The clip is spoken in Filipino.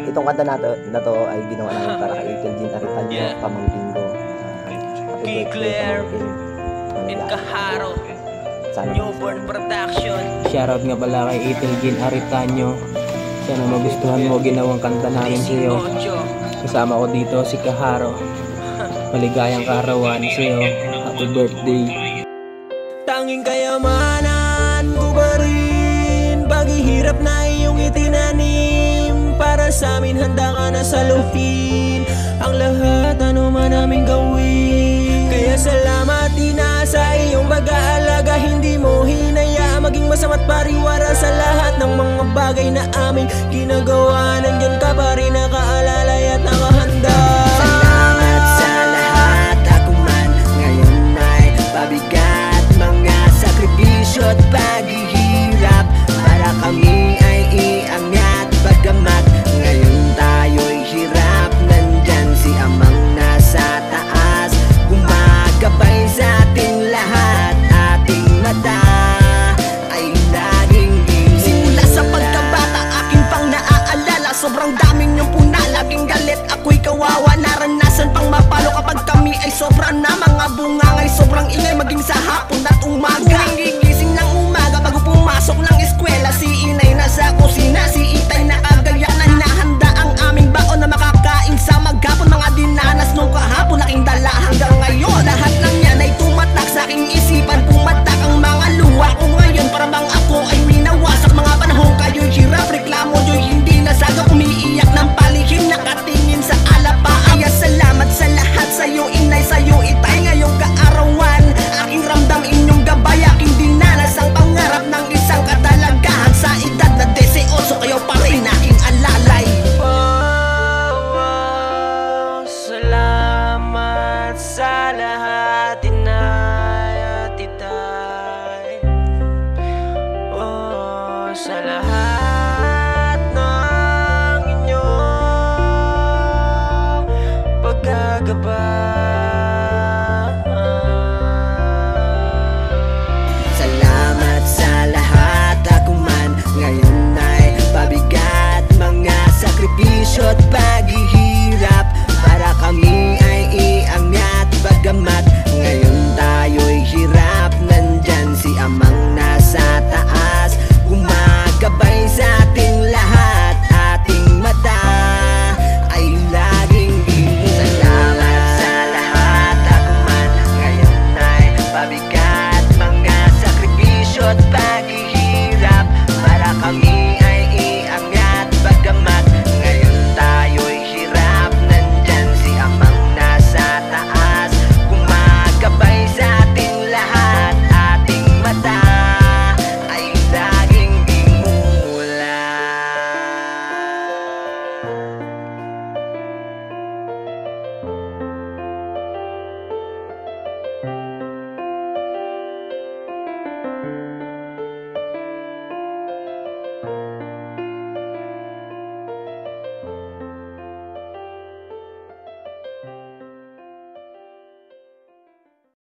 Itong kanta na to ay ginawa namin para kay Ethel Jean Aritanyo, pamangkin ko. Happy birthday, pamangkin. In Kaharo, Sana Newborn Production. Shoutout nga pala kay Ethel Jean Aritanyo. Sana magustuhan mo ginawang kanta namin sa'yo. Kasama ko dito si Kaharo. Maligayang kaarawan sa'yo. Happy birthday. Tanging kayamanan ko ba rin, paghihirap na iyong itinanim. Para sa amin handa ka na saluhin ang lahat, ano man aming gawin. Kaya salamat ina sa iyong pag-aalaga. Hindi mo hinaya maging masama't pariwara sa lahat ng mga bagay na aming ginagawa. Nandyan ka pa rin, nakaalalay at nakahanda. Salamat sa lahat, ako man ngayon ay pabigat. Mga sakripisyo at paghihirap para kami ay iangat. Bagamat ngayon tayo'y hirap, nandyan si Amang nasa taas, gumagabay sa ating lahat. Ating mata ay laging inilas. Simula sa pagkabata aking pang naaalala, sobrang daming yung puna, laging galit, ako'y kawawa. Naranasan pang mapalo kapag kami ay sobra na. Mga bungangay sobrang ingay, maging sa hapon at umaga. Huwing gigising ng umaga bago pumasok ng eskwela, si inay nasa kusina, si itay naka